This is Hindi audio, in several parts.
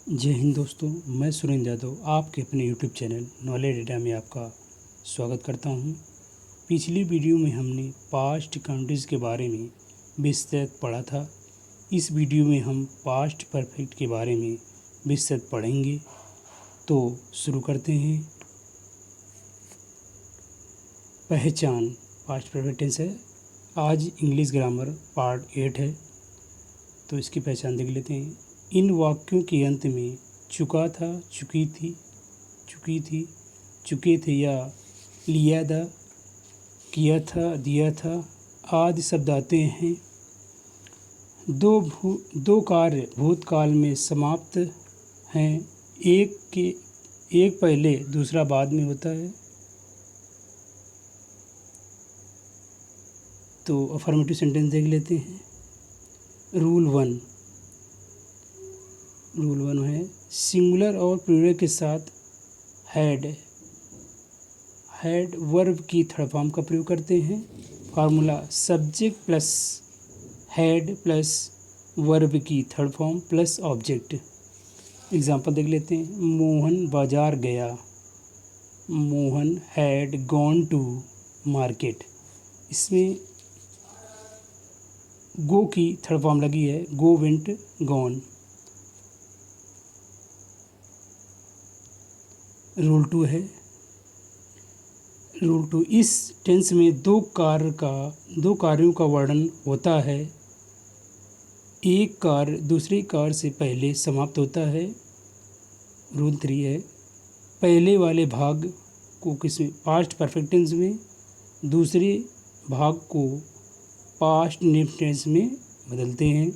जय हिंद दोस्तों, मैं सुरेंद्र यादव आपके अपने यूट्यूब चैनल नॉलेज डेटा में आपका स्वागत करता हूं। पिछली वीडियो में हमने पास्ट कंटिन्यूस के बारे में विस्तृत पढ़ा था। इस वीडियो में हम पास्ट परफेक्ट के बारे में विस्तृत पढ़ेंगे। तो शुरू करते हैं। पहचान पास्ट परफेक्ट टेंस है। आज इंग्लिश ग्रामर पार्ट 8 है, तो इसकी पहचान देख लेते हैं। इन वाक्यों के अंत में चुका था, चुकी थी, चुके थे या लिया था, किया था, दिया था आदि शब्द आते हैं। दो कार्य भूतकाल में समाप्त हैं। एक पहले दूसरा बाद में होता है। तो अफर्मेटिव सेंटेंस देख लेते हैं। रूल वन है सिंगुलर और प्लूरल के साथ हैड वर्ब की थर्ड फॉर्म का प्रयोग करते हैं। Formula subject plus had plus verb की third form plus object. Example देख लेते हैं। मोहन बाजार गया। Mohan had gone to market. इसमें गो की थर्ड फॉर्म लगी है, गो वेंट गॉन। रूल 2 है। रूल 2 इस टेंस में दो कार्यों का वर्णन होता है। एक कार्य दूसरे कार्य से पहले समाप्त होता है। रूल 3 है पहले वाले भाग को किसमें पास्ट परफेक्ट टेंस में, दूसरे भाग को पास्ट नेम टेंस में बदलते हैं।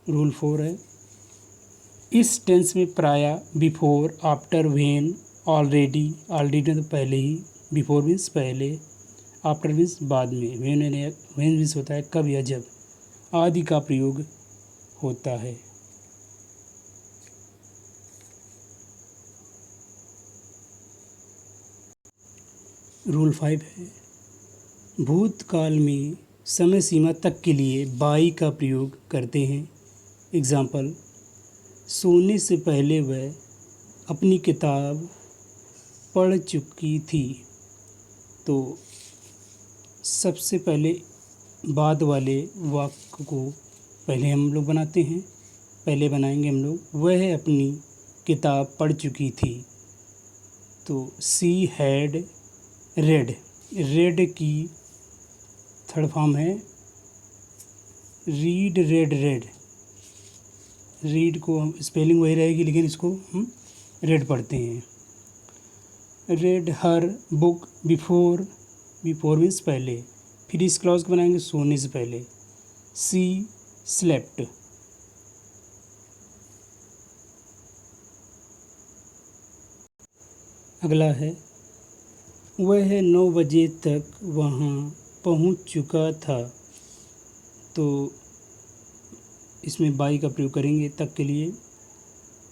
रूल 4 है इस टेंस में प्रायः बिफोर, आफ्टर, व्हेन, ऑलरेडी तो पहले ही, बिफोर मीन्स पहले, आफ्टर मीन्स बाद में, व्हेन मीन्स होता है कब या जब, आदि का प्रयोग होता है। रूल 5 है भूतकाल में समय सीमा तक के लिए बाई का प्रयोग करते हैं। एग्जाम्पल सोने से पहले वह अपनी किताब पढ़ चुकी थी। तो सबसे पहले बाद वाले वाक्य को पहले हम लोग बनाते हैं। पहले बनाएंगे हम लोग वह अपनी किताब पढ़ चुकी थी। तो सी हैड रेड की थर्ड फॉर्म है रेड। रीड को हम स्पेलिंग वही रहेगी, लेकिन इसको हम रेड पढ़ते हैं। रेड हर बुक बिफोर मीन्स पहले। फिर इस क्लॉज को बनाएंगे सोने से पहले। सी स्लेप्ट। अगला है वह 9 बजे तक वहाँ पहुँच चुका था। तो इसमें बाई का प्रयोग करेंगे तक के लिए।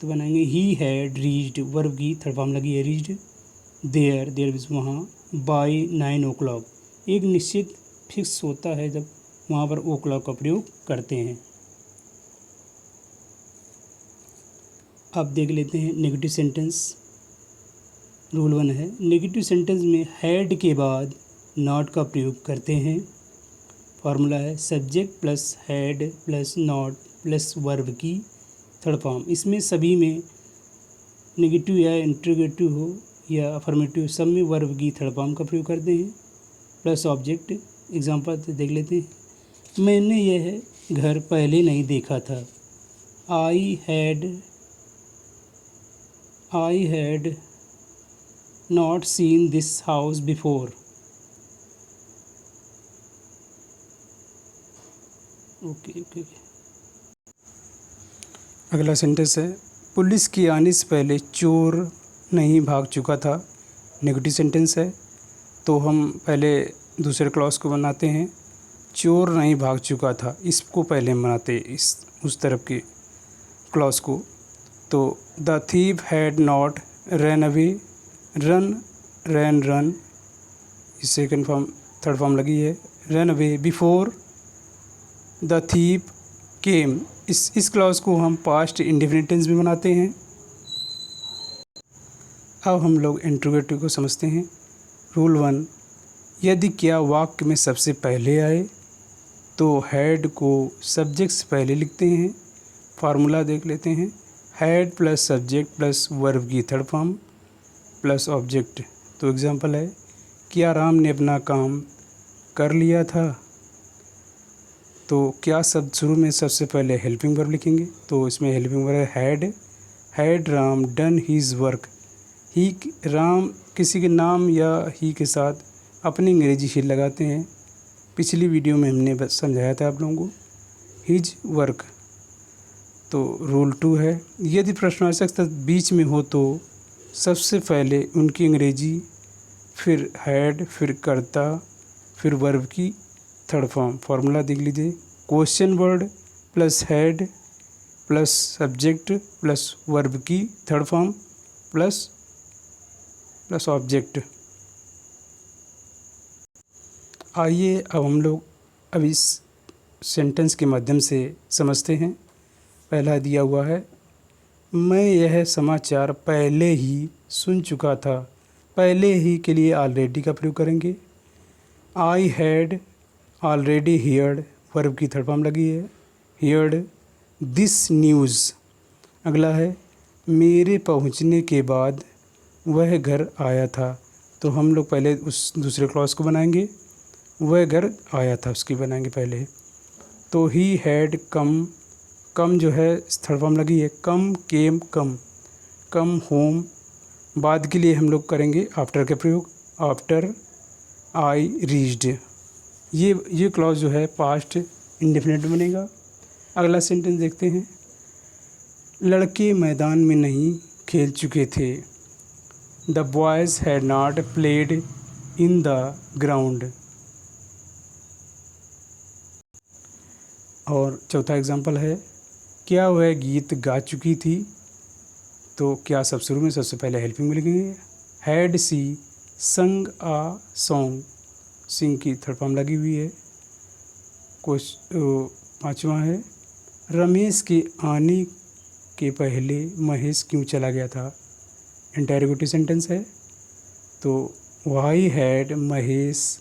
तो बनाएंगे ही हैड रीच्ड, वर्ब की थर्ड फॉर्म लगी है रीच्ड। देयर मीन्स वहाँ, बाई 9 o'clock। एक निश्चित फिक्स होता है जब वहाँ पर ओ क्लॉक का प्रयोग करते हैं। अब देख लेते हैं नेगेटिव सेंटेंस। रूल 1 है नेगेटिव सेंटेंस में हैड के बाद नॉट का प्रयोग करते हैं। फार्मूला है subject plus had plus not plus verb की थर्ड फॉर्म। इसमें सभी में नेगेटिव या इंट्रोगेटिव हो या अफर्मेटिव, सब में वर्ब की थर्ड फॉर्म का प्रयोग करते हैं प्लस ऑब्जेक्ट। एग्जांपल देख लेते हैं। मैंने यह घर पहले नहीं देखा था। I had not seen this house before. Okay. अगला सेंटेंस है पुलिस के आने से पहले चोर नहीं भाग चुका था। नेगेटिव सेंटेंस है, तो हम पहले दूसरे क्लॉज को बनाते हैं। चोर नहीं भाग चुका था, इसको पहले हम बनाते हैं उस तरफ के क्लॉज को। तो the thief had not run away, run इस थर्ड फॉर्म लगी है। Run away before the thief came, इस क्लॉज को हम पास्ट इंडेफिनिट टेंस में बनाते हैं। अब हम लोग इंट्रोगेटिव को समझते हैं। रूल 1, यदि क्या वाक्य में सबसे पहले आए तो हैड को सब्जेक्ट से पहले लिखते हैं। फार्मूला देख लेते हैं। Had plus subject plus verb की थर्ड फॉर्म प्लस ऑब्जेक्ट। तो एग्जांपल है, क्या राम ने अपना काम कर लिया था। तो क्या शब्द शुरू में सबसे पहले हेल्पिंग वर्ब लिखेंगे। तो इसमें हेल्पिंग वर्ब है had Ram done his work. ही, राम किसी के नाम या ही के साथ अपनी अंग्रेजी ही लगाते हैं। पिछली वीडियो में हमने समझाया था आप लोगों को हीज वर्क। तो रूल 2 है, यदि प्रश्नवाचक बीच में हो तो सबसे पहले उनकी अंग्रेजी, फिर हैड, फिर करता, फिर वर्ब की थर्ड फॉर्म। फार्मूला देख लीजिए, question word plus had plus subject plus verb की थर्ड फॉर्म प्लस ऑब्जेक्ट। आइए अब हम लोग अब इस सेंटेंस के माध्यम से समझते हैं। पहला दिया हुआ है, मैं यह समाचार पहले ही सुन चुका था। पहले ही के लिए ऑलरेडी का प्रयोग करेंगे। I had already heard, verb की थर्ड फॉर्म लगी है, हियर्ड दिस न्यूज़। अगला है, मेरे पहुंचने के बाद वह घर आया था। तो हम लोग पहले उस दूसरे क्लॉज को बनाएंगे, वह घर आया था उसकी बनाएंगे पहले। तो ही हैड कम, कम जो है थर्ड फॉर्म लगी है, कम केम कम होम। बाद के लिए हम लोग करेंगे आफ्टर का प्रयोग, आफ्टर आई रीच्ड। ये क्लॉज जो है पास्ट इंडेफिनिट बनेगा। अगला सेंटेंस देखते हैं, लड़के मैदान में नहीं खेल चुके थे। The boys had not played in the ground. और चौथा एग्जाम्पल है, क्या वह गीत गा चुकी थी। तो क्या सब शुरू में सबसे पहले हेल्पिंग में लिखेंगे। हैड सी संग आ सॉन्ग, सिंग की थर्ड फॉर्म लगी हुई है। पांचवा है, रमेश के आने के पहले महेश क्यों चला गया था। इंटरोगेटिव सेंटेंस है। तो why had Mahesh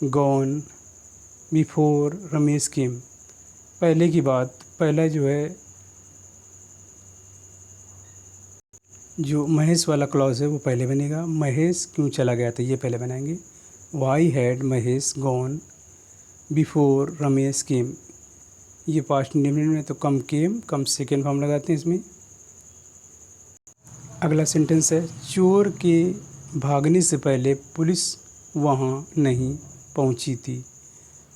gone before Ramesh came. पहले की बात, पहला जो है जो महेश वाला क्लॉज है वो पहले बनेगा। महेश क्यों चला गया था ये पहले बनाएंगे। Why had Mahesh gone before Ramesh came, ये पास्ट इंडेफिनिट में। तो कम केम, कम सेकेंड फॉर्म लगाते हैं इसमें। अगला सेंटेंस है, चोर के भागने से पहले पुलिस वहाँ नहीं पहुँची थी।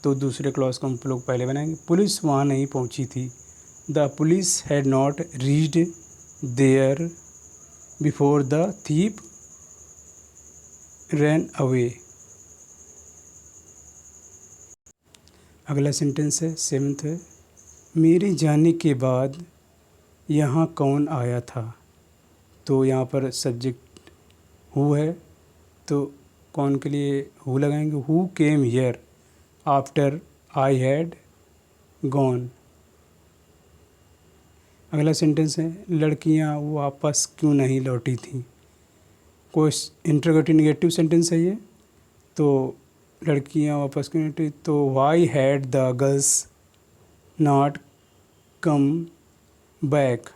तो दूसरे क्लॉज को हम लोग पहले बनाएंगे, पुलिस वहाँ नहीं पहुँची थी। The police had not reached there before the thief ran away. अगला सेंटेंस है, सेवंथ है, मेरे जाने के बाद यहाँ कौन आया था। तो यहाँ पर सब्जेक्ट हु है, तो कौन के लिए हु लगाएंगे। Who came here after I had gone. अगला सेंटेंस है, लड़कियाँ वापस क्यों नहीं लौटी थीं। कोई इंटरोगेटिव नेगेटिव सेंटेंस है ये। तो लड़कियाँ वापस क्यों नहीं लौटी, तो why had the girls not come back.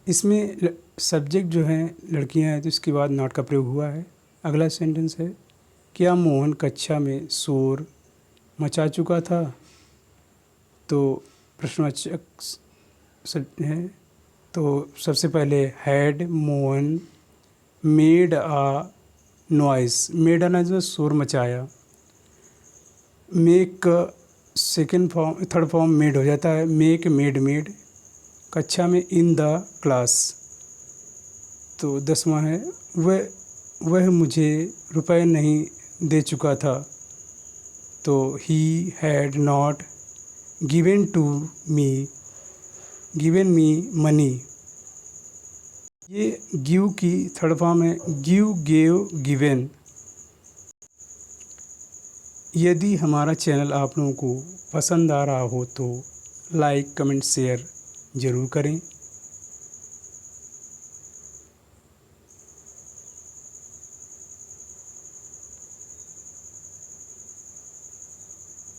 इसमें सब्जेक्ट जो है लड़कियां हैं, तो इसके बाद नॉट का प्रयोग हुआ है। अगला सेंटेंस है, क्या मोहन कक्षा में शोर मचा चुका था। तो प्रश्नवाचक है। तो सबसे पहले had Mohan made a noise, made a noise शोर मचाया। Make second form, third form made हो जाता है, मेक मेड कक्षा में इन द क्लास। तो 10वां है, वह मुझे रुपए नहीं दे चुका था। तो he had not given me money. ये गिव की थर्ड फॉर्म है, गिव गेव गिवन। यदि हमारा चैनल आप लोगों को पसंद आ रहा हो तो लाइक कमेंट शेयर ज़रूर करें।